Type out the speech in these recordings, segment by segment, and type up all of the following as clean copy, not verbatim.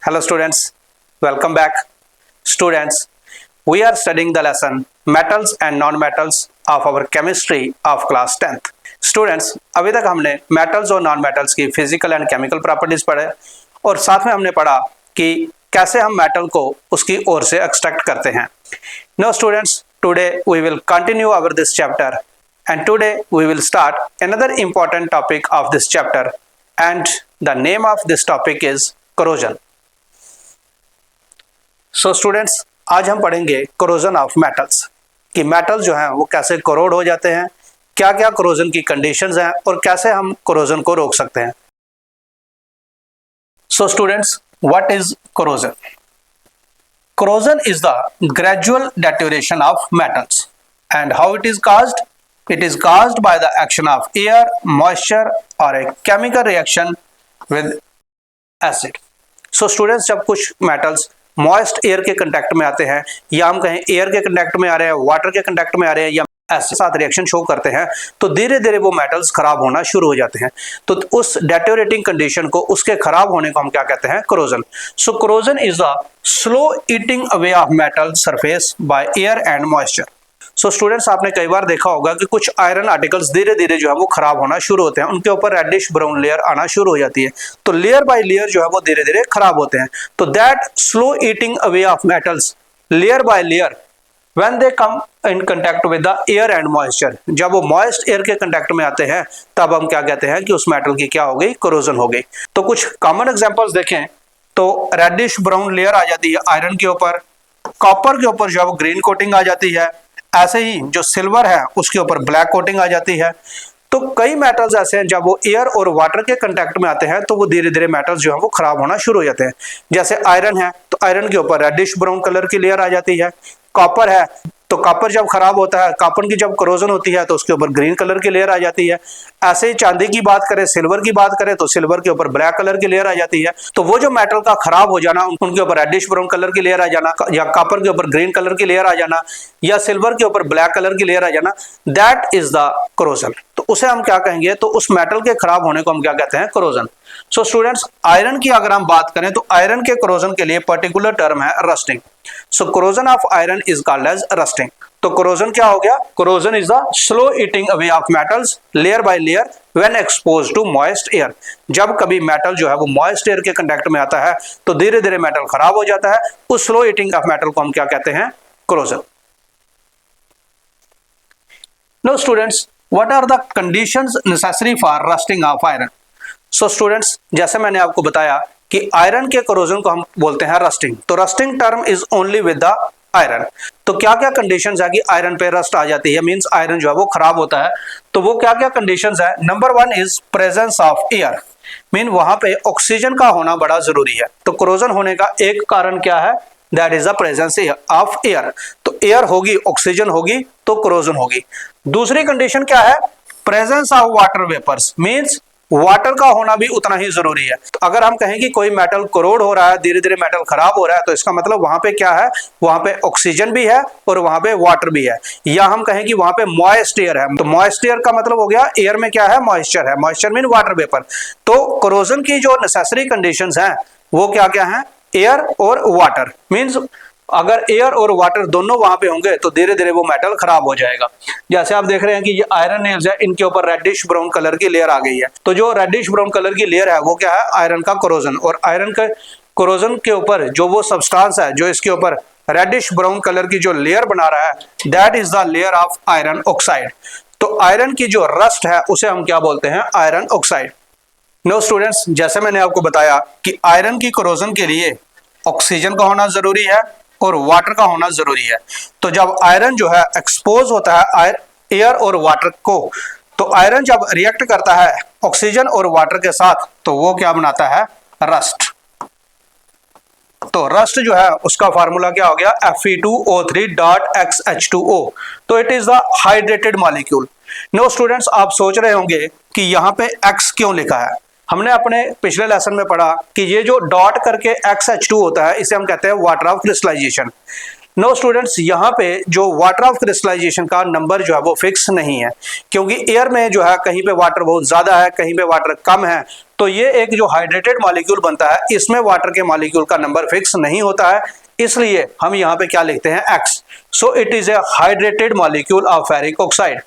Hello students, welcome back. Students, we are studying the lesson metals and non-metals of our chemistry of class 10th. Students, अभी तक हमने metals और non-metals की physical and chemical properties पढ़े और साथ में हमने पढ़ा कि कैसे हम metal को उसकी ओर से extract करते हैं. Now students, today we will continue our this chapter and today we will start another important topic of this chapter and the name of this topic is corrosion. So students, आज हम पढ़ेंगे corrosion of metals कि metal जो हैं वो कैसे corrode हो जाते हैं, क्या क्या कोरोजन की कंडीशंस हैं और कैसे हम कोरोजन को रोक सकते हैं. So students, what is corrosion? Corrosion is the gradual deterioration of metals and how it is caused? It is caused by the action of air, moisture और a chemical reaction with acid. So students, जब कुछ metals moist air के contact में आते हैं या हम कहें एयर के कांटेक्ट में आ रहे हैं, वाटर के कांटेक्ट में आ रहे हैं या एसिड साथ रिएक्शन शो करते हैं तो धीरे धीरे वो मेटल्स खराब होना शुरू हो जाते हैं. तो उस डेटोरेटिंग कंडीशन को, उसके खराब होने को हम क्या कहते हैं? Corrosion. So corrosion is the slow eating away of metal surface by air and moisture. So students, आपने कई बार देखा होगा कि कुछ आयरन आर्टिकल्स धीरे धीरे जो है वो खराब होना शुरू होते हैं, उनके ऊपर रेडिश ब्राउन लेयर आना शुरू हो जाती है, तो लेयर बाय लेयर जो है वो धीरे धीरे खराब होते हैं. तो that slow eating away of metals layer by layer when they come in contact with the air and moisture, जब वो मॉइस्ट एयर के कांटेक्ट में आते हैं तब हम क्या कहते हैं कि उस मेटल की क्या हो गई? कोरोजन हो गई. तो कुछ कॉमन एग्जांपल्स देखें तो रेडिश ब्राउन लेयर आ जाती है आयरन के ऊपर, कॉपर के ऊपर जो है वो ग्रीन कोटिंग आ जाती है, ऐसे ही जो सिल्वर है उसके ऊपर ब्लैक कोटिंग आ जाती है. तो कई मेटल्स ऐसे हैं जब वो एयर और वाटर के कांटेक्ट में आते हैं तो वो धीरे धीरे मेटल्स जो है वो खराब होना शुरू हो जाते हैं. जैसे आयरन है तो आयरन के ऊपर रेडिश ब्राउन कलर की लेयर आ जाती है. कॉपर है तो कॉपर जब खराब होता है, कॉपर की जब कोरोजन होती है तो उसके ऊपर ग्रीन कलर की लेयर आ जाती है. ऐसे ही चांदी की बात करें, सिल्वर की बात करें तो सिल्वर के ऊपर ब्लैक कलर की लेयर आ जाती है. तो वो जो मेटल का खराब हो जाना, उनके ऊपर रेडिश ब्राउन कलर की लेयर आ जाना या कॉपर के ऊपर ग्रीन कलर की लेयर आ जाना या सिल्वर के ऊपर ब्लैक कलर की लेयर आ जाना, दैट इज द कोरोजन. तो उसे हम क्या कहेंगे? तो उस मेटल के खराब होने को हम क्या कहते हैं? कोरोजन. सो स्टूडेंट्स, आयरन की अगर हम बात करें तो आयरन के कोरोजन के लिए पर्टिकुलर टर्म है rusting. So corrosion of iron is called as rusting. तो कोरोजन क्या हो गया? Corrosion is the slow eating away of metals layer by layer when exposed to moist air. जब कभी मेटल जो है वो मॉइस्ट एयर के कांटेक्ट में आता है तो धीरे धीरे मेटल खराब हो जाता है. उस स्लो ईटिंग ऑफ मेटल को हम क्या कहते हैं? Corrosion. No students, what are the conditions necessary for rusting of iron? So students, जैसे मैंने आपको बताया कि आयरन के कोरोजन को हम बोलते हैं रस्टिंग. तो rusting term is only with the iron. तो क्या क्या कंडीशंस है कि आयरन पे रस्ट आ जाती है, मींस आयरन जो है वो खराब होता है? तो वो क्या क्या कंडीशंस है? Number 1 is presence of air, mean वहां पे ऑक्सीजन का होना बड़ा जरूरी है. तो कोरोजन होने का एक कारण क्या है? That is the presence of air. तो एयर होगी, ऑक्सीजन होगी तो कोरोजन होगी. दूसरी कंडीशन क्या है? Presence of water vapours, means water का होना भी उतना ही जरूरी है. तो अगर हम कहें कि कोई मेटल कोरोड हो रहा है, धीरे धीरे मेटल खराब हो रहा है, तो इसका मतलब वहां पे क्या है? वहां पे ऑक्सीजन भी है और वहां पे वाटर भी है. या हम कहें कि वहां पे मॉइस्ट एयर है, तो मॉइस्ट एयर का मतलब हो गया एयर में क्या है? मॉइस्चर है. Moisture mean water vapour. तो कोरोजन की जो नेसेसरी कंडीशंस हैं वो क्या क्या है? एयर और वाटर. मीन्स अगर एयर और वाटर दोनों वहां पे होंगे तो धीरे धीरे वो मेटल खराब हो जाएगा. जैसे आप देख रहे हैं कि ये आयरन नेल्स है, इनके ऊपर रेडिश ब्राउन कलर की लेयर आ गई है. तो जो रेडिश ब्राउन कलर की लेयर है वो क्या है? आयरन का कोरोजन. और आयरन के कोरोजन के ऊपर जो वो सब्सटेंस है जो इसके ऊपर रेडिश ब्राउन कलर की जो लेयर बना रहा है, that is the layer of iron oxide. तो आयरन की जो रस्ट है उसे हम क्या बोलते हैं? Iron oxide. नो स्टूडेंट्स, जैसे मैंने आपको बताया कि आयरन की कोरोजन के लिए ऑक्सीजन का होना जरूरी है और वाटर का होना जरूरी है. तो जब आयरन जो है एक्सपोज होता है एयर और वाटर को, तो आयरन जब रिएक्ट करता है ऑक्सीजन और वाटर के साथ तो वो क्या बनाता है? रस्ट. तो रस्ट जो है उसका फार्मूला क्या हो गया? Fe2O3.XH2O. तो it is the hydrated molecule. No students, आप सोच रहे होंगे कि यहाँ पे X क्यों लिखा है? हमने अपने पिछले लेसन में पढ़ा कि ये जो डॉट करके XH2 होता है इसे हम कहते हैं water of crystallisation. No students, यहाँ पे जो वाटर ऑफ क्रिस्टलाइजेशन का नंबर जो है वो फिक्स नहीं है, क्योंकि एयर में जो है कहीं पे वाटर बहुत ज्यादा है, कहीं पे वाटर कम है। तो ये एक जो हाइड्रेटेड मॉलिक्यूल बनता है, इसमें वाटर के मॉलिक्यूल का नंबर फिक्स नहीं होता है, इसलिए हम यहाँ पे क्या लिखते हैं, x. So it is a hydrated molecule of ferric oxide.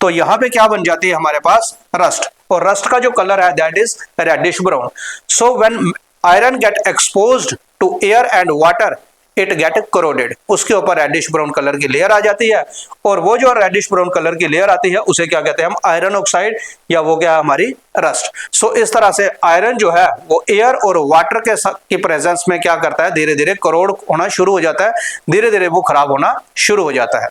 तो यहाँ पे क्या बन जाती है हमारे पास, रस्ट, और रस्ट का जो कलर है that is reddish brown. So when iron get exposed to air and water it get corroded, उसके ऊपर रेडिश ब्राउन कलर की लेयर आ जाती है, और वो जो रेडिश ब्राउन कलर की लेयर आती है उसे क्या कहते हैं हम, आयरन ऑक्साइड, या वो क्या है हमारी रस्ट। सो इस तरह से आयरन जो है वो एयर और वाटर के की प्रेजेंस में क्या करता है, धीरे धीरे करोड होना शुरू हो जाता है, धीरे धीरे वो खराब होना शुरू हो जाता है।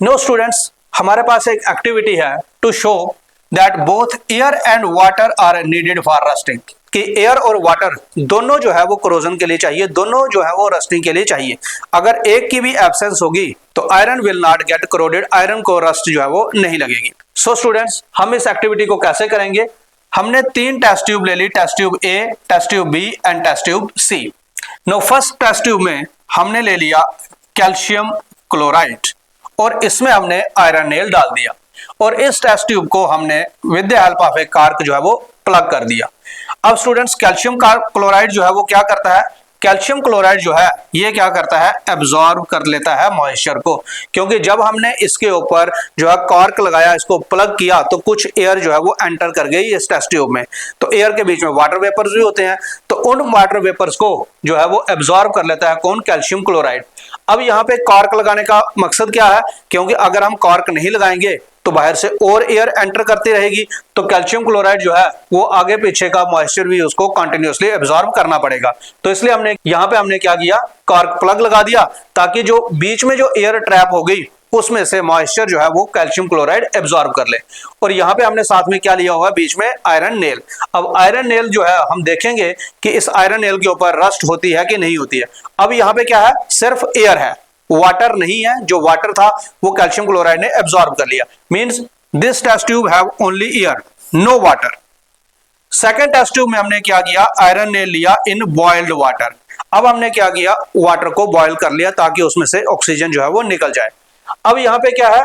नो स्टूडेंट्स, हमारे पास एक एक्टिविटी है to show that both air and water are needed for rusting, कि एयर और वाटर दोनों जो है वो कोरोजन के लिए चाहिए, दोनों जो है वो रस्टिंग के लिए चाहिए। अगर एक की भी एब्सेंस होगी तो iron will not gate corroded, iron को रस्ट जो है वो नहीं लगेगी। सो स्टूडेंट्स, हम इस एक्टिविटी को कैसे करेंगे, हमने 3 टेस्ट ट्यूब ले ली, test tube A, test tube B and test tube C. No first test tube में हमने ले लिया कैल्शियम क्लोराइड, और इसमें हमने आयरन नेल डाल दिया, और इस टेस्ट ट्यूब को हमने with the help of A cork जो है वो प्लग कर दिया। अब स्टूडेंट्स, कैल्शियम क्लोराइड जो है वो क्या करता है, कैल्शियम क्लोराइड जो है ये क्या करता है, एब्जॉर्ब कर लेता है मॉइस्चर को, क्योंकि जब हमने इसके ऊपर जो है कॉर्क लगाया, इसको प्लग किया, तो कुछ एयर जो है वो एंटर कर गई इस टेस्ट ट्यूब में। तो एयर के बीच में वाटर वेपर्स भी होते हैं, तो उन वाटर वेपर्स को जो है वो एब्जॉर्ब कर लेता है कौन, कैल्शियम क्लोराइड। अब यहाँ पे कॉर्क लगाने का मकसद क्या है, क्योंकि अगर हम कॉर्क नहीं लगाएंगे तो बाहर से और एयर एंटर करती रहेगी, तो कैल्शियम क्लोराइड जो है वो आगे पीछे का मॉइस्चर भी उसको कंटिन्यूअसली एब्जॉर्ब करना पड़ेगा। तो इसलिए हमने यहाँ पे हमने क्या किया, कॉर्क प्लग लगा दिया, ताकि जो बीच में जो एयर ट्रैप हो गई उसमें से मॉइस्चर जो है वो कैल्शियम क्लोराइड एब्जॉर्ब कर ले। और यहाँ पे हमने साथ में क्या लिया हुआ है, बीच में आयरन नेल। अब आयरन नेल जो है हम देखेंगे कि इस आयरन नेल के ऊपर रस्ट होती है कि नहीं होती है। अब यहाँ पे क्या है, सिर्फ एयर है, वाटर नहीं है, जो वाटर था वो कैल्शियम क्लोराइड ने एब्जॉर्ब कर लिया। Means this test tube have only air, no water. Second test tube में हमने क्या किया, आयरन ने लिया इन बॉइल्ड वाटर। अब हमने क्या किया, वाटर को बॉयल कर लिया ताकि उसमें से ऑक्सीजन जो है वो निकल जाए। अब यहाँ पे क्या है,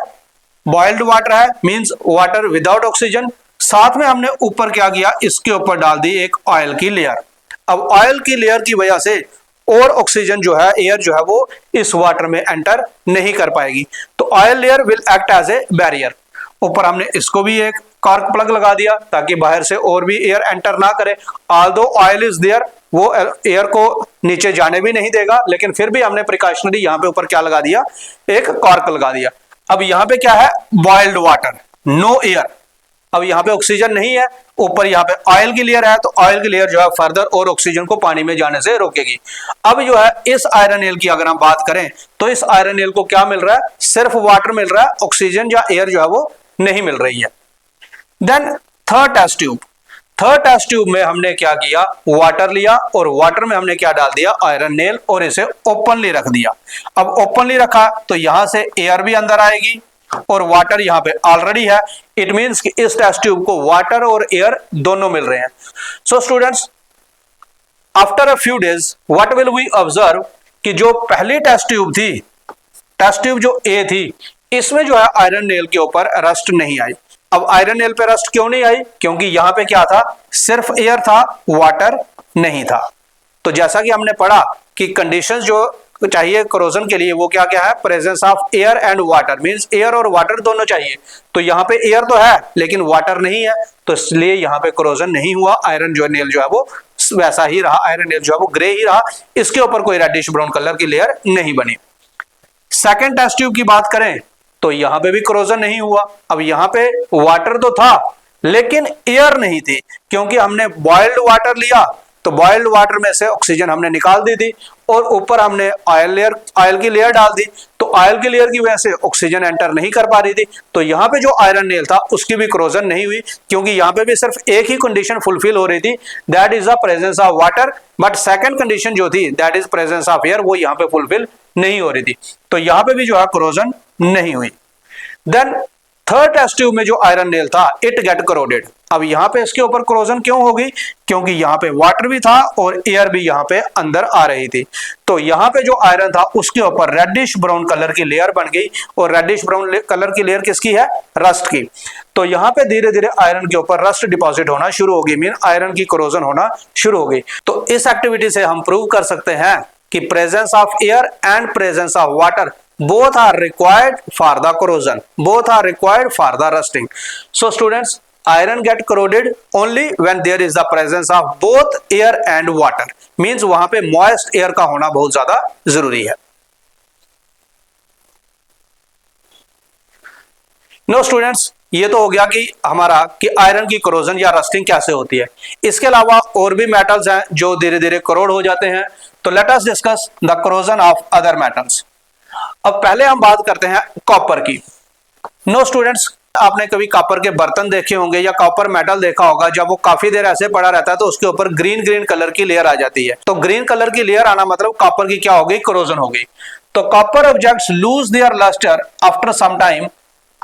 बॉइल्ड वाटर है, मींस वाटर विदाउट ऑक्सीजन। साथ में हमने ऊपर क्या किया, इसके ऊपर डाल दी एक ऑयल की लेयर। अब ऑयल की लेयर की वजह से और ऑक्सीजन जो है, एयर जो है वो इस वाटर में एंटर नहीं कर पाएगी, तो oil layer will act as a barrier. ऊपर हमने इसको भी एक कॉर्क प्लग लगा दिया ताकि बाहर से और भी एयर एंटर ना करे। ऑल्दो ऑयल इज देयर, वो एयर को नीचे जाने भी नहीं देगा, लेकिन फिर भी हमने प्रिकॉशनरी यहाँ पे ऊपर क्या लगा दिया, एक कॉर्क लगा दिया। अब यहाँ पे क्या है, बॉइल्ड वाटर, नो एयर। अब यहाँ पे ऑक्सीजन नहीं है, ऊपर यहाँ पे ऑयल की लेयर है, तो ऑयल की लेयर जो है फर्दर और ऑक्सीजन को पानी में जाने से रोकेगी। अब जो है इस आयरन नेल की अगर हम बात करें तो इस आयरन नेल को क्या मिल रहा है, सिर्फ वाटर मिल रहा है, ऑक्सीजन या एयर जो है वो नहीं मिल रही है। Then third test tube, third test tube में हमने क्या किया, वाटर लिया और वाटर में हमने क्या डाल दिया, आयरन नेल, और इसे ओपनली रख दिया। अब ओपनली रखा तो यहां से एयर भी अंदर आएगी और वाटर यहाँ पे ऑलरेडी है। इट मींस कि इस टेस्ट ट्यूब को वाटर और एयर दोनों मिल रहे हैं। So students, after a few days what will we observe कि जो पहली टेस्ट ट्यूब थी, टेस्ट ट्यूब जो ए थी, इसमें जो है आयरन नेल के ऊपर रस्ट नहीं आई। अब आयरन नेल पे रस्ट क्यों नहीं आई, क्योंकि यहां पे क्या था, सिर्फ एयर था, वाटर नहीं था। तो जैसा कि हमने पढ़ा कि कंडीशंस जो चाहिए कोरोजन के लिए वो क्या क्या है, presence of air and water, means air और वाटर दोनों चाहिए। तो यहाँ पे एयर तो है लेकिन वाटर नहीं है, तो इसलिए यहाँ पे कोरोजन नहीं हुआ। आयरन जो नेल जो है वो वैसा ही रहा, आयरन नेल जो है वो ग्रे ही रहा, इसके ऊपर कोई रेडिश ब्राउन कलर की लेयर नहीं बनी। सेकेंड टेस्ट ट्यूब की बात करें तो यहाँ पे भी कोरोजन नहीं हुआ। अब यहाँ पे वाटर तो था लेकिन एयर नहीं थी, क्योंकि हमने बॉइल्ड वाटर लिया तो बॉइल्ड वाटर में से ऑक्सीजन हमने निकाल दी थी और ऊपर हमने ऑयल की लेयर डाल दी, तो ऑयल की लेयर की वजह से ऑक्सीजन एंटर नहीं कर पा रही थी। तो यहाँ पे जो आयरन नेल था उसकी भी कोरोजन नहीं हुई, क्योंकि यहाँ पे भी सिर्फ एक ही कंडीशन फुलफिल हो रही थी, that is the presence of water, but second condition जो थी that is presence of air, वो यहाँ पे फुलफिल नहीं हो रही थी। तो यहाँ पे भी जो है कोरोजन नहीं हुई। देन थर्ड टेस्ट ट्यूब में जो आयरन नेल था, इट गेट कोरोडेड। अब यहाँ पे इसके ऊपर कोरोजन क्यों होगी, क्योंकि यहाँ पे वाटर भी था और एयर भी यहाँ पे अंदर आ रही थी। तो यहाँ पे जो आयरन था उसके ऊपर रेडिश ब्राउन कलर की लेयर बन गई, और रेडिश ब्राउन कलर की लेयर किसकी है, रस्ट की। तो यहाँ पे धीरे धीरे आयरन के ऊपर रस्ट डिपॉजिट होना शुरू होगी, मीन आयरन की कोरोजन होना शुरू हो गई। तो इस एक्टिविटी से हम प्रूव कर सकते हैं कि presence of air and presence of water both are required for the corrosion, both are required for the rusting. So students, iron get corroded only when there is the presence of both air and water, means वहां पे moist air का होना बहुत ज्यादा जरूरी है। No students, ये तो हो गया कि हमारा कि आयरन की कोरोजन या रस्टिंग कैसे होती है। इसके अलावा और भी मेटल्स हैं जो धीरे धीरे करोड हो जाते हैं। तो late us discuss the corrosion of other metals. अब पहले हम बात करते हैं कॉपर की। नो स्टूडेंट्स, आपने कभी कॉपर के बर्तन देखे होंगे या कॉपर मेटल देखा होगा, जब वो काफी देर ऐसे पड़ा रहता है तो उसके ऊपर ग्रीन ग्रीन कलर की लेयर आ जाती है। तो ग्रीन कलर की लेयर आना मतलब कॉपर की क्या हो गई, कोरोजन हो गई। तो copper objects lose their lustre after some time.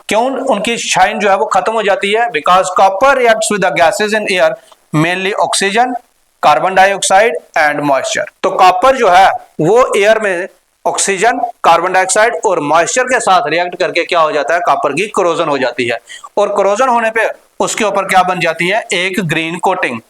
क्यों उनकी शाइन जो है वो खत्म हो जाती है? Because copper reacts with the gases in air, mainly oxygen, carbon dioxide and moisture. तो कॉपर जो है वो एयर में ऑक्सीजन, कार्बन डाइऑक्साइड और मॉइस्चर के साथ रिएक्ट करके क्या हो जाता है, कॉपर की कोरोजन हो जाती है। और कोरोजन होने पे उसके ऊपर क्या बन जाती है, एक ग्रीन कोटिंग।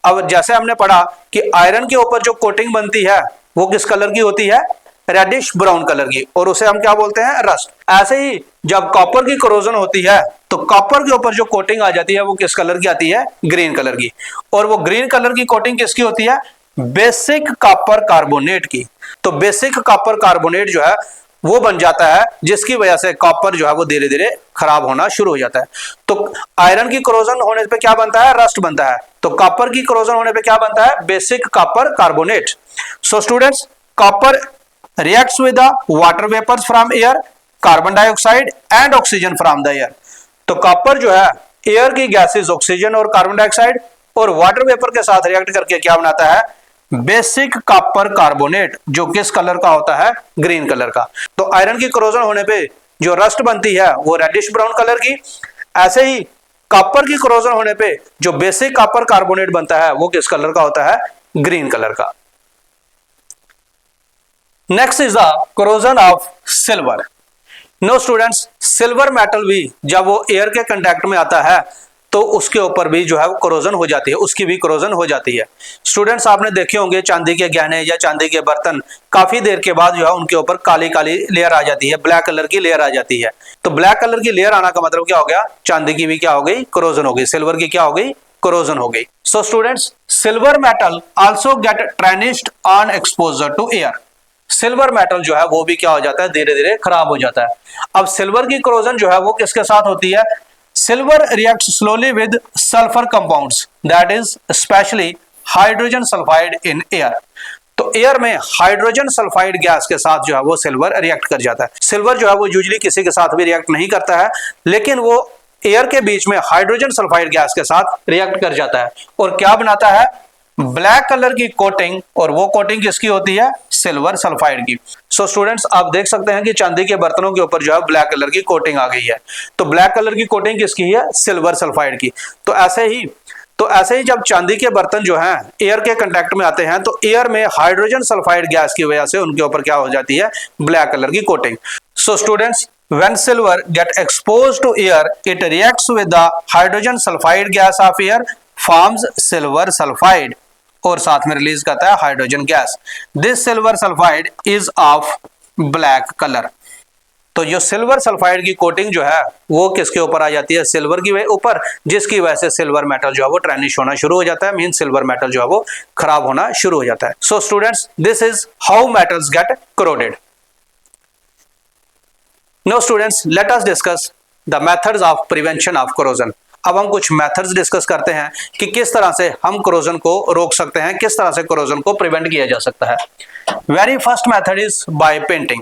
अब जैसे हमने पढ़ा कि आयरन के ऊपर जो कोटिंग बनती है वो किस कलर की होती है, रेडिश ब्राउन कलर की, और उसे हम क्या बोलते हैं, रस्ट। ऐसे ही जब कॉपर की कोरोजन होती है तो कॉपर के ऊपर जो कोटिंग आ जाती है वो किस कलर की आती है, ग्रीन कलर की। और वो ग्रीन कलर की कोटिंग किसकी होती है, बेसिक कॉपर कार्बोनेट की। तो बेसिक कॉपर कार्बोनेट जो है वो बन जाता है, जिसकी वजह से कॉपर जो है वो धीरे धीरे खराब होना शुरू हो जाता है। तो आयरन की कोरोजन होने पे क्या बनता है, रस्ट बनता है। तो कॉपर की कोरोजन होने पे क्या बनता है, basic copper carbonate. So students, copper reacts with the water vapors from air, carbon dioxide and oxygen from the air। तो कॉपर जो है एयर की गैसेस ऑक्सीजन और कार्बन डाइऑक्साइड और वाटर वेपर के साथ रिएक्ट करके क्या बनाता है, बेसिक कॉपर कार्बोनेट, जो किस कलर का होता है, ग्रीन कलर का। तो आयरन की कोरोजन होने पे जो रस्ट बनती है वो रेडिश ब्राउन कलर की। ऐसे ही कॉपर की कोरोजन होने पे जो बेसिक कॉपर कार्बोनेट बनता है वो किस कलर का होता है, ग्रीन कलर का। Next is the corrosion of silver. No students, silver metal भी जब वो एयर के कांटेक्ट में आता है तो उसके ऊपर भी जो है वो कोरोजन हो जाती है, उसकी भी कोरोजन हो जाती है। स्टूडेंट्स, आपने देखे होंगे चांदी के गहने या चांदी के बर्तन काफी देर के बाद जो है उनके ऊपर काली काली लेयर आ जाती है, ब्लैक कलर की लेयर आ जाती है। तो ब्लैक कलर की लेयर आना का मतलब क्या हो गया, चांदी की भी क्या हो गई, कोरोजन हो गई, सिल्वर की क्या हो गई, कोरोजन हो गई। So students, silver metal also get tarnished on exposure to air. Silver metal जो है वो भी क्या हो जाता है, धीरे धीरे खराब हो जाता है। अब सिल्वर की कोरोजन जो है वो किसके साथ होती है, silver reacts slowly with sulphur compounds, that is specially hydrogen sulphide in air. तो एयर में हाइड्रोजन सल्फाइड गैस के साथ जो है वो सिल्वर रिएक्ट कर जाता है। सिल्वर जो है वो यूजुअली किसी के साथ भी रिएक्ट नहीं करता है, लेकिन वो एयर के बीच में हाइड्रोजन सल्फाइड गैस के साथ रिएक्ट कर जाता है और क्या बनाता है, ब्लैक कलर की कोटिंग। और वो कोटिंग किसकी होती है, सिल्वर सल्फाइड की। सो स्टूडेंट्स, आप देख सकते हैं कि चांदी के बर्तनों के ऊपर जो है ब्लैक कलर की कोटिंग आ गई है। तो ब्लैक कलर की कोटिंग किसकी है, सिल्वर सल्फाइड की। तो ऐसे ही जब चांदी के बर्तन जो हैं एयर के कांटेक्ट में आते हैं तो एयर में हाइड्रोजन सल्फाइड गैस की वजह से उनके ऊपर क्या हो जाती है, ब्लैक कलर की coating. So students, when silver get exposed to air, it reacts with the hydrogen sulfide gas of air, forms silver sulfide और साथ में रिलीज करता है hydrogen gas. This silver sulphide is of black colour. तो जो silver sulphide की coating जो है वो किसके ऊपर आ जाती है, सिल्वर की ऊपर, जिसकी वजह से सिल्वर मेटल जो है वो ट्रेनिश होना शुरू हो जाता है, मीन सिल्वर मेटल जो है वो खराब होना शुरू हो जाता है। So students, this is how metals get corroded. No students, let us discuss the methods of prevention of corrosion. अब हम कुछ मेथड्स डिस्कस करते हैं कि किस तरह से हम कोरोजन को रोक सकते हैं, किस तरह से कोरोजन को प्रिवेंट किया जा सकता है। Very first method is by painting.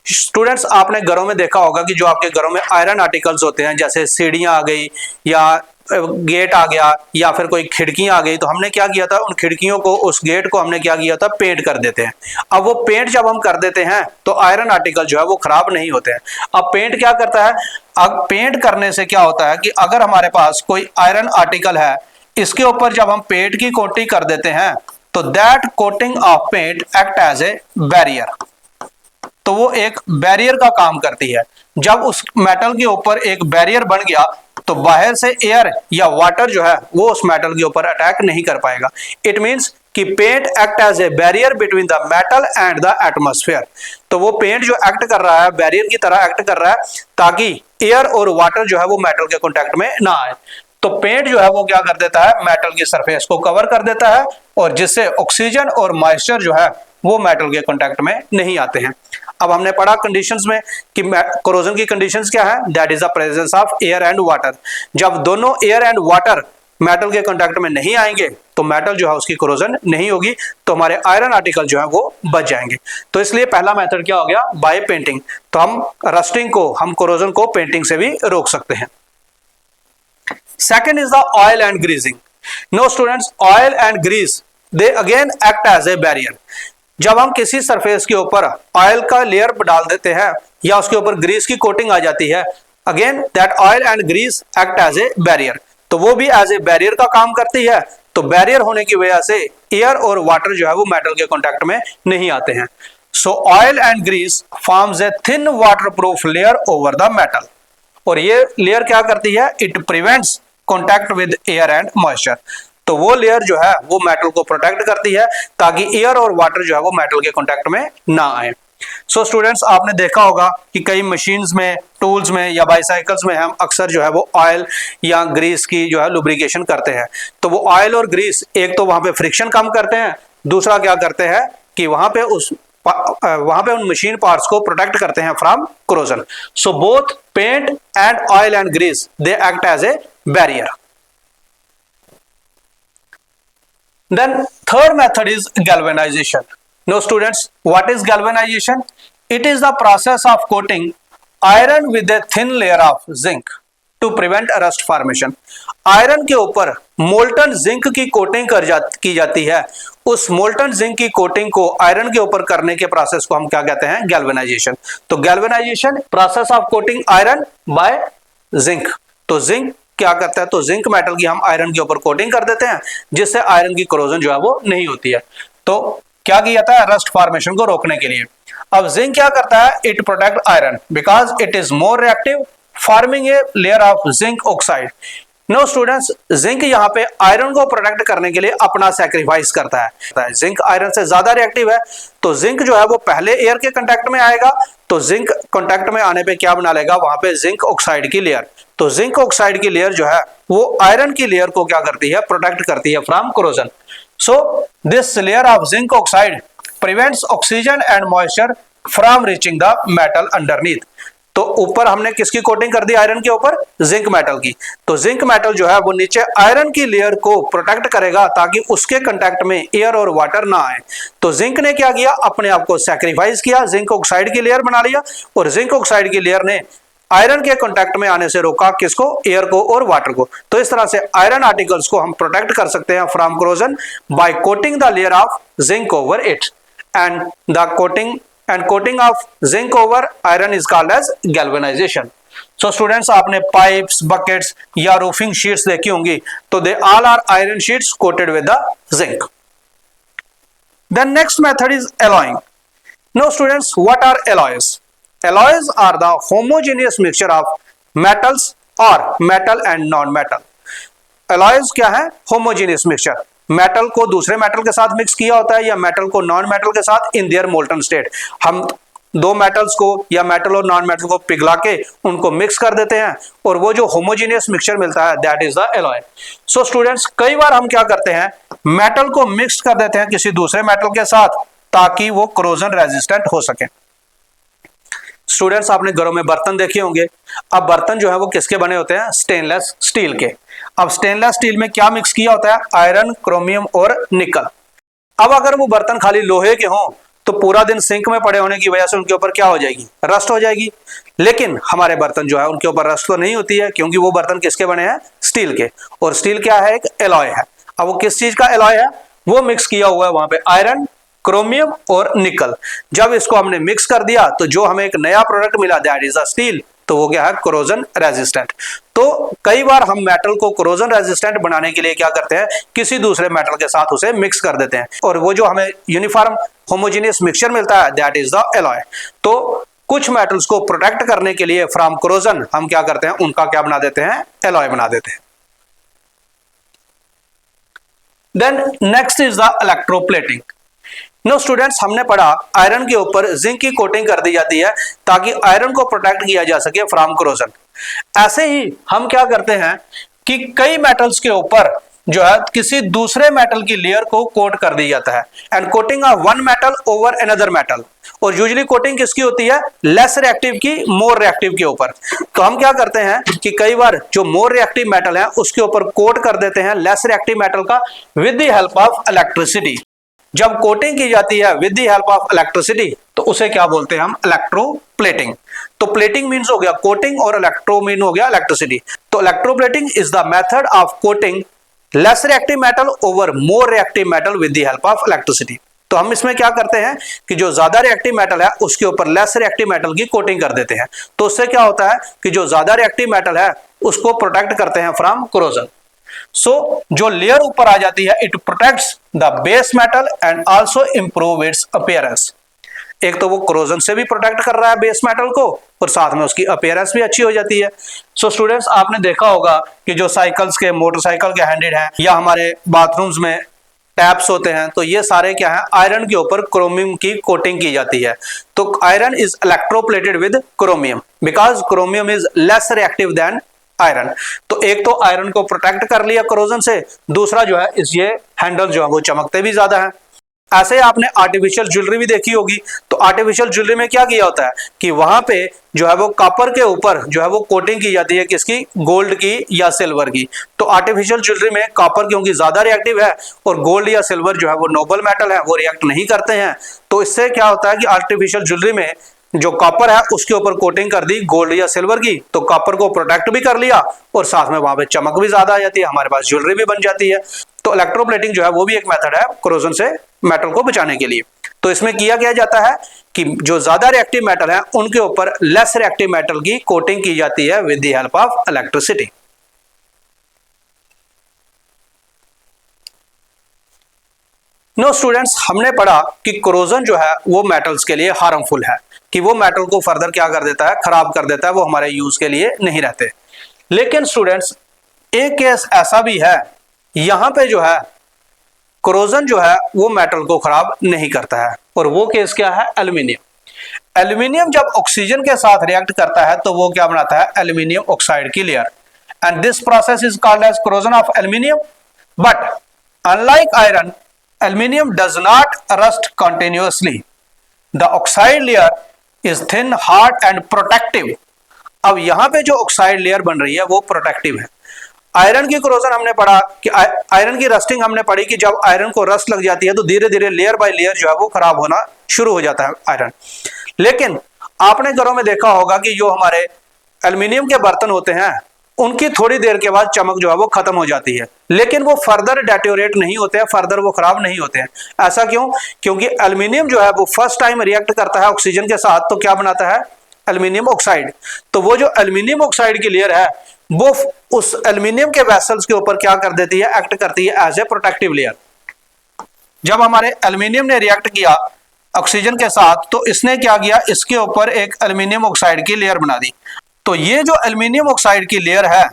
Students, आपने घरों में देखा होगा कि जो आपके घरों में आयरन आर्टिकल्स होते हैं, जैसे सीढ़ियां आ गई या गेट आ गया या फिर कोई खिड़कियां आ गई, तो हमने क्या किया था, उन खिड़कियों को, उस गेट को हमने क्या किया था, पेंट कर देते हैं। अब वो पेंट जब हम कर देते हैं तो आयरन आर्टिकल जो है वो खराब नहीं होते हैं। अब पेंट क्या करता है, अब पेंट करने से क्या होता है कि अगर हमारे पास कोई आयरन आर्टिकल है, इसके ऊपर जब हम पेंट की कोटिंग कर देते हैं तो that coating of paint act as a barrier, तो वो एक बैरियर का काम करती है। जब उस मेटल के ऊपर एक बैरियर बन गया तो बाहर से एयर या वाटर जो है वो उस मेटल के ऊपर अटैक नहीं कर पाएगा। इट मींस कि paint act as a barrier between the metal and the atmosphere, तो वो पेंट जो एक्ट कर रहा है बैरियर की तरह एक्ट कर रहा है ताकि एयर और वाटर जो है वो मेटल के कॉन्टैक्ट में ना आए। तो पेंट जो है वो क्या कर देता है, मेटल की सरफेस को कवर कर देता है और जिससे ऑक्सीजन और मॉइस्चर जो है वो मेटल के कॉन्टैक्ट में नहीं आते हैं। अब हमने पढ़ा कंडीशंस में कि कोरोजन की कंडीशंस क्या है, that is the presence of air and water. जब दोनों एयर एंड वाटर मेटल के कांटेक्ट में नहीं आएंगे तो मेटल जो है उसकी कोरोजन नहीं होगी, तो हमारे आयरन आर्टिकल जो है वो बच जाएंगे। तो इसलिए पहला मेथड क्या हो गया, बाय पेंटिंग। तो हम रस्टिंग को, हम कोरोजन को पेंटिंग से भी रोक सकते हैं। Second is the oil and greasing. No students, oil and grease they again act as a barrier. जब हम किसी सरफेस के ऊपर ऑयल का लेयर डाल देते हैं या उसके ऊपर ग्रीस की कोटिंग आ जाती है, again that oil and grease act as a barrier, तो वो भी एज ए बैरियर का काम करती है। तो बैरियर होने की वजह से एयर और वाटर जो है वो मेटल के कांटेक्ट में नहीं आते हैं। So oil and grease forms a thin waterproof layer over the metal, और ये लेयर क्या करती है, it prevents contact with air and moisture. तो वो लेयर जो है वो मेटल को प्रोटेक्ट करती है ताकि एयर और वाटर जो है वो मेटल के कांटेक्ट में ना आए। सो स्टूडेंट्स, आपने देखा होगा कि कई मशीन्स में, टूल्स में या बाईसाइकिल्स में हम अक्सर जो है वो ऑयल या ग्रीस की जो है लुब्रिकेशन करते हैं। तो वो ऑयल और ग्रीस एक तो वहां पे फ्रिक्शन कम करते हैं, दूसरा क्या करते हैं कि वहां पे उन मशीन पार्ट्स को प्रोटेक्ट करते हैं from corrosion. So both paint and oil and grease they act as a barrier. Then third method is galvanization. Now students, what is galvanization? It is the process of coating iron with a thin layer of zinc to prevent rust formation. Iron के ऊपर molten zinc की coating की जाती है। उस molten zinc की coating को iron के ऊपर करने के प्रोसेस को हम क्या कहते हैं, गैल्वेनाइजेशन। तो galvanisation process of coating iron by zinc. तो जिंक क्या करता है, तो जिंक मेटल की हम आयरन के ऊपर कोटिंग कर देते हैं जिससे आयरन की कोरोजन जो है वो नहीं होती है। तो क्या किया जाता है, रस्ट फॉर्मेशन को रोकने के लिए। अब जिंक क्या करता है, it protect iron because it is more reactive, forming a layer of zinc oxide. No students, zinc यहाँ पे आयरन को प्रोटेक्ट करने के लिए अपना सैक्रिफाइस करता है। जिंक आयरन से ज्यादा रिएक्टिव है, तो जिंक जो है वो पहले एयर के कांटेक्ट में आएगा, तो जिंक कांटेक्ट में आने पे क्या बना लेगा, वहां पे जिंक ऑक्साइड की लेयर। तो जिंक ऑक्साइड की लेयर जो है वो आयरन की लेयर को क्या करती है, प्रोटेक्ट करती है from corrosion. So this layer of zinc oxide prevents oxygen and moisture from reaching the metal underneath. तो ऊपर हमने किसकी कोटिंग कर दी, आयरन के ऊपर, जिंक मेटल की। तो जिंक मेटल जो है वो नीचे आयरन की लेयर को प्रोटेक्ट करेगा ताकि उसके कांटेक्ट में एयर और वाटर ना आए। तो जिंक ने क्या किया, अपने आप को सैक्रिफाइस किया, जिंक ऑक्साइड की लेयर बना लिया, और जिंक ऑक्साइड की लेयर ने आयरन के कांटेक्ट में आने से रोका किसको, एयर को और वाटर को। तो इस तरह से आयरन आर्टिकल्स को हम प्रोटेक्ट कर सकते हैं from corrosion by coating the layer of zinc over it, and the coating of zinc over iron is called as galvanisation. So students, आपने पाइप्स, बकेट्स या रूफिंग शीट्स देखी होंगी, तो they all are iron sheets coated with the zinc. Then next method is alloying. No students, what are alloys? Alloys are the homogeneous mixture of metals or metal and non-metal. Alloys क्या है, homogeneous mixture, metal को दूसरे metal के साथ mix किया होता है या मेटल को नॉन मेटल के साथ इन देयर मोल्टन स्टेट। हम दो मेटल्स को या मेटल और नॉन मेटल को पिघला के उनको मिक्स कर देते हैं और वो जो होमोजेनियस मिक्सचर मिलता है that is the alloy. So students, कई बार हम क्या करते हैं, मेटल को मिक्स कर देते हैं किसी दूसरे मेटल के साथ ताकि वो कोरोजन रेजिस्टेंट हो सके। स्टूडेंट्स, आपने घरों में बर्तन देखे होंगे। अब बर्तन जो है वो किसके बने होते हैं, स्टेनलेस स्टील के। अब स्टेनलेस स्टील में क्या मिक्स किया होता है, आयरन, क्रोमियम और निकल। अब अगर वो बर्तन खाली लोहे के हों तो पूरा दिन सिंक में पड़े होने की वजह से उनके ऊपर क्या हो जाएगी, रस्ट हो जाएगी। लेकिन हमारे बर्तन जो है उनके ऊपर रस्ट तो नहीं होती है, क्योंकि वो बर्तन किसके बने हैं, स्टील के, और स्टील क्या है, एक एलॉय है। अब वो किस चीज का एलॉय है, वो मिक्स किया हुआ है वहां पे आयरन, क्रोमियम और निकल। जब इसको हमने मिक्स कर दिया तो जो हमें एक नया प्रोडक्ट मिला, दैट इज अ स्टील, तो वो क्या है, कोरोजन रेजिस्टेंट। तो कई बार हम मेटल को कोरोजन रेजिस्टेंट बनाने के लिए क्या करते हैं, किसी दूसरे मेटल के साथ उसे मिक्स कर देते हैं, और वो जो हमें यूनिफॉर्म होमोजेनियस मिक्सचर मिलता है, दैट इज द एलॉय। तो कुछ मेटल्स को प्रोटेक्ट करने के लिए फ्रॉम कोरोजन हम क्या करते हैं, उनका क्या बना देते हैं, एलॉय बना देते हैं। Then next is the electroplating. No students, हमने पढ़ा आयरन के ऊपर जिंक की कोटिंग कर दी जाती है ताकि आयरन को प्रोटेक्ट किया जा सके फ्रॉम कोरोजन। ऐसे ही हम क्या करते हैं कि कई मेटल्स के ऊपर जो है किसी दूसरे मेटल की लेयर को कोट कर दी जाता है, and coating of one metal over another metal. और यूजुअली कोटिंग किसकी होती है, लेस रिएक्टिव की मोर रिएक्टिव के ऊपर। तो हम क्या करते हैं कि कई बार जो मोर रिएक्टिव मेटल है उसके ऊपर कोट कर देते हैं लेस रिएक्टिव मेटल का with the help of electricity. जब कोटिंग की जाती है with the help of electricity तो उसे क्या बोलते हैं हम, इलेक्ट्रोप्लेटिंग। तो प्लेटिंग मींस हो गया कोटिंग और इलेक्ट्रो मीन हो गया इलेक्ट्रिसिटी। तो electroplating is the method of coating less reactive metal over more reactive metal with the help of electricity. तो हम इसमें क्या करते हैं कि जो ज्यादा रिएक्टिव मेटल है उसके ऊपर लेस रिएक्टिव मेटल की कोटिंग कर देते हैं। तो उससे क्या होता है कि जो ज्यादा रिएक्टिव मेटल है उसको प्रोटेक्ट करते हैं फ्रॉम कोरोजन। सो जो लेयर ऊपर आ जाती है, it protects the base metal and also improve it's appearance. एक तो वो कोरोजन से भी प्रोटेक्ट कर रहा है बेस मेटल को, और साथ में उसकी अपीयरेंस भी अच्छी हो जाती है। सो स्टूडेंट्स, आपने देखा होगा कि जो साइकिल्स के, मोटरसाइकिल के हैंडल हैं, या हमारे बाथरूम्स में टैप्स होते हैं, तो ये सारे क्या है, आयरन के ऊपर क्रोमियम की कोटिंग की जाती है। तो iron is electroplated with chromium because chromium is less reactive than iron. तो एक तो आयरन को प्रोटेक्ट कर लिया कोरोजन से, दूसरा जो है इस ये हैंडल जो है वो चमकते भी ज्यादा हैं। ऐसे आपने आर्टिफिशियल ज्वेलरी भी देखी होगी। तो आर्टिफिशियल ज्वेलरी में क्या किया होता है कि वहां पे जो है वो कॉपर के ऊपर जो है वो कोटिंग की जाती है, किसकी, गोल्ड की या सिल्वर की। तो आर्टिफिशियल ज्वेलरी में कॉपर क्योंकि ज्यादा रिएक्टिव है और गोल्ड या सिल्वर जो है वो नोबल मेटल है, वो रिएक्ट नहीं करते हैं। तो इससे क्या होता है कि आर्टिफिशियल ज्वेलरी में जो कॉपर है उसके ऊपर कोटिंग कर दी गोल्ड या सिल्वर की, तो कॉपर को प्रोटेक्ट भी कर लिया और साथ में वहां पे चमक भी ज्यादा आ जाती है, हमारे पास ज्वेलरी भी बन जाती है। तो इलेक्ट्रोप्लेटिंग जो है वो भी एक मेथड है कोरोजन से मेटल को बचाने के लिए। तो इसमें किया क्या जाता है कि जो ज्यादा रिएक्टिव मेटल है उनके ऊपर लेस रिएक्टिव मेटल की कोटिंग की जाती है with the help of electricity. No students, हमने पढ़ा कि कोरोजन जो है वो मेटल्स के लिए हार्मफुल है, कि वो मेटल को फर्दर क्या कर देता है, खराब कर देता है, वो हमारे यूज के लिए नहीं रहते। लेकिन स्टूडेंट्स, एक केस ऐसा भी है यहां पे जो है कोरोजन जो है वो मेटल को खराब नहीं करता है, और वो केस क्या है, एल्यूमिनियम। एल्यूमिनियम जब ऑक्सीजन के साथ रिएक्ट करता है तो वो क्या बनाता है, एल्यूमिनियम ऑक्साइड की layer, and this process is called as corrosion of aluminium. But unlike iron, aluminium does not rust continuously. The oxide layer is thin, hard and protective. अब यहां पे जो ऑक्साइड लेयर बन रही है वो प्रोटेक्टिव है। आयरन की कोरोजन हमने पढ़ा कि आयरन की रस्टिंग हमने पढ़ी कि जब आयरन को रस्ट लग जाती है तो धीरे धीरे लेयर बाय लेयर जो है वो खराब होना शुरू हो जाता है आयरन। लेकिन आपने घरों में देखा होगा कि जो हमारे एल्यूमिनियम के बर्तन होते हैं उनकी थोड़ी देर के बाद चमक जो है वो खत्म हो जाती है, लेकिन वो फर्दर डेटोरेट नहीं होते हैं, फर्दर वो खराब नहीं होते हैं। ऐसा क्यों? क्योंकि एल्यूमिनियम जो है वो फर्स्ट टाइम रिएक्ट करता है ऑक्सीजन के साथ तो क्या बनाता है, एल्यूमिनियम ऑक्साइड। तो वो जो एल्यूमिनियम ऑक्साइड की लेयर है वो उस एल्यूमिनियम के वेसल्स के ऊपर क्या कर देती है, एक्ट करती है एज ए प्रोटेक्टिव लेयर। जब हमारे एल्यूमिनियम ने रिएक्ट किया ऑक्सीजन के साथ तो इसने क्या किया, इसके ऊपर एक एल्यूमिनियम ऑक्साइड की लेयर बना दी। तो ये जो एल्यूमिनियम ऑक्साइड की लेयर है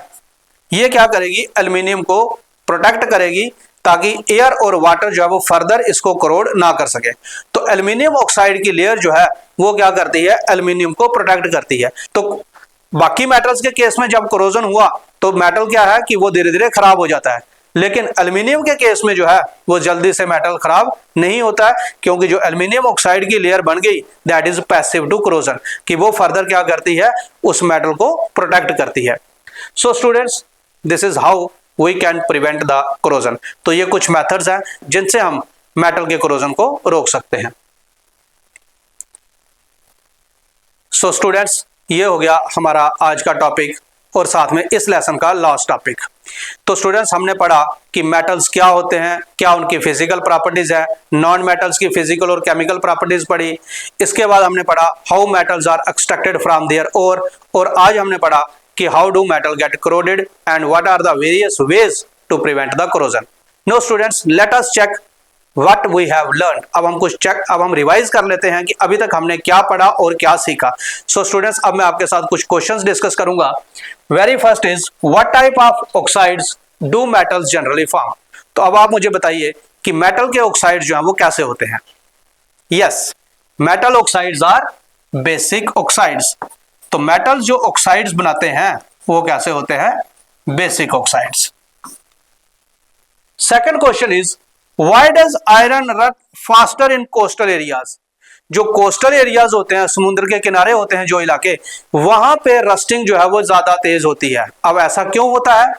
ये क्या करेगी, एल्यूमिनियम को प्रोटेक्ट करेगी ताकि एयर और वाटर जो है वो फर्दर इसको करोड ना कर सके। तो एल्यूमिनियम ऑक्साइड की लेयर जो है वो क्या करती है, एल्यूमिनियम को प्रोटेक्ट करती है। तो बाकी मेटल्स के केस में जब कोरोजन हुआ तो मेटल क्या है कि वो धीरे धीरे खराब हो जाता है, लेकिन एल्यूमिनियम के केस में जो है वो जल्दी से मेटल खराब नहीं होता है, क्योंकि जो एल्यूमिनियम ऑक्साइड की लेयर बन गई that is passive to corrosion, कि वो फर्दर क्या करती है, उस मेटल को प्रोटेक्ट करती है। So students, this is how we can prevent the corrosion. तो ये कुछ मेथड्स हैं जिनसे हम मेटल के कोरोजन को रोक सकते हैं। सो स्टूडेंट्स, ये हो गया हमारा आज का टॉपिक और साथ में इस लेसन का लास्ट टॉपिक। तो स्टूडेंट्स, हमने पढ़ा कि मेटल्स क्या होते हैं, क्या उनकी फिजिकल प्रॉपर्टीज है, नॉन मेटल्स की फिजिकल और केमिकल प्रॉपर्टीज पढ़ी। इसके बाद हमने पढ़ा how metals are extracted from their ore, और आज हमने पढ़ा कि how do metal get corroded and what are the various ways to prevent the corrosion. No students, let us check What we have learned। अब हम revise कर लेते हैं कि अभी तक हमने क्या पढ़ा और क्या सीखा। सो स्टूडेंट्स, अब मैं आपके साथ कुछ क्वेश्चंस डिस्कस करूंगा। Very first is what type of oxides do metals generally form. तो अब आप मुझे बताइए कि मेटल के ऑक्साइड जो हैं वो कैसे होते हैं। Yes, metal oxides are basic oxides. तो मेटल जो ऑक्साइड्स बनाते हैं वो कैसे होते हैं, basic oxides. Second question is Why does iron rust faster in coastal areas? जो कोस्टल एरियाज होते हैं, समुद्र के किनारे होते हैं जो इलाके, वहां पे रस्टिंग जो है वो ज्यादा तेज होती है। अब ऐसा क्यों होता है?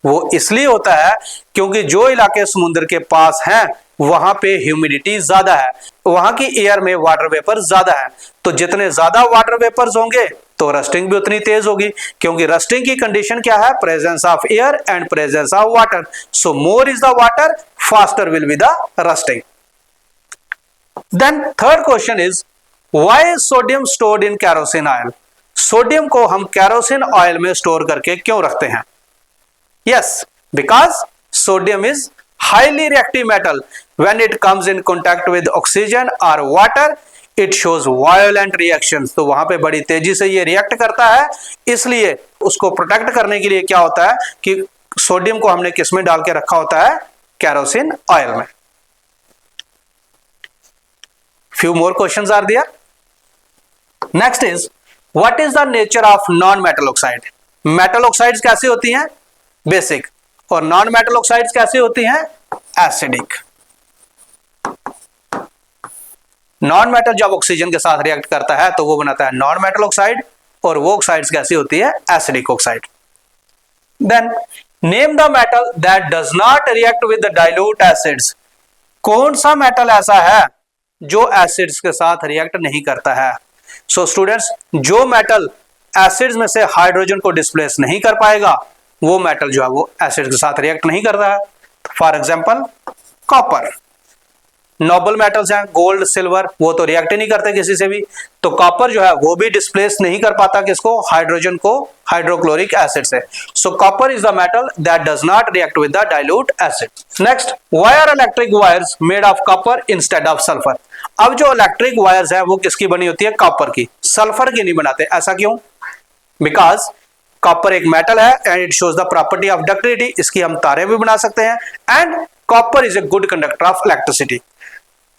वो इसलिए होता है क्योंकि जो इलाके समुद्र के पास हैं वहां पे ह्यूमिडिटी ज्यादा है, वहां की एयर में वाटर वेपर ज्यादा है। तो जितने ज्यादा वाटर वेपर्स होंगे तो रस्टिंग भी उतनी तेज होगी, क्योंकि रस्टिंग की कंडीशन क्या है, presence of air and presence of water. So more is the water, faster will be the rusting. Then third question is why is sodium stored in kerosene oil. Sodium को हम kerosene oil में store करके क्यों रखते हैं? Yes, because sodium is highly reactive metal. When it comes in contact with oxygen or water, it shows violent reactions। तो वहां पे बड़ी तेजी से ये रिएक्ट करता है, इसलिए उसको प्रोटेक्ट करने के लिए क्या होता है कि सोडियम को हमने किस में डाल के रखा होता है, कैरोसिन ऑयल में। Few more questions are there. Next is what is the nature of non-metal oxide? Metal oxides कैसी होती हैं, बेसिक, और नॉन मेटल ऑक्साइड्स कैसी होती हैं, एसिडिक। नॉन मेटल जब ऑक्सीजन के साथ रिएक्ट करता है तो वो बनाता है नॉन मेटल ऑक्साइड, और वो ऑक्साइड्स कैसी होती है, acidic oxide. Then name the metal that does not react with the dilute acids. कौन सा मेटल ऐसा है जो एसिड्स के साथ रिएक्ट नहीं करता है? सो स्टूडेंट्स, जो मेटल एसिड्स में से हाइड्रोजन को डिस्प्लेस नहीं कर पाएगा वो मेटल जो है वो एसिड के साथ रिएक्ट नहीं करता है। For example copper. Noble metals हैं, गोल्ड, सिल्वर, वो तो रिएक्ट ही नहीं करते किसी से भी, तो कॉपर जो है वो भी डिस्प्लेस नहीं कर पाता किसको, हाइड्रोजन को, हाइड्रोक्लोरिक एसिड से। So copper is the metal that does not react with the dilute acid. Next, why are electric wires made of copper instead of sulphur. अब जो इलेक्ट्रिक वायर्स है वो किसकी बनी होती है, कॉपर की, सल्फर की नहीं बनाते। ऐसा क्यों? बिकॉज कॉपर एक मेटल है and it shows the property of ductility. इसकी हम तारे भी बना सकते हैं, and copper is a good conductor of electricity.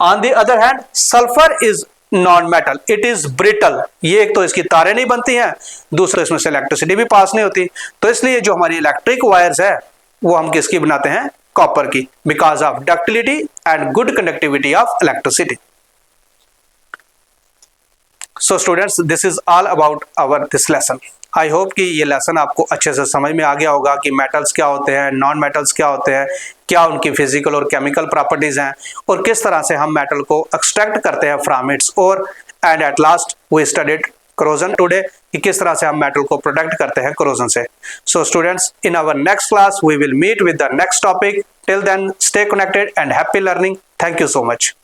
On the other hand sulphur is non metal, it is brittle. ये एक तो इसकी तारे नहीं बनती हैं, दूसरे इसमें से इलेक्ट्रिसिटी भी पास नहीं होती। तो इसलिए जो हमारी इलेक्ट्रिक वायर्स है वो हम किसकी बनाते हैं, कॉपर की, because of ductility and good conductivity of electricity. So students, this is all about our this lesson. I hope कि ये लेसन आपको अच्छे से समझ में आ गया होगा कि मेटल्स क्या होते हैं, नॉन मेटल्स क्या होते हैं, क्या उनकी फिजिकल और केमिकल प्रॉपर्टीज हैं, और किस तरह से हम मेटल को एक्सट्रैक्ट करते हैं from its ore. And at last we studied corrosion today, कि किस तरह से हम मेटल को प्रोटेक्ट करते हैं करोजन से। So students, in our next class we will meet with the next topic. Till then, stay connected and happy learning. Thank you so much.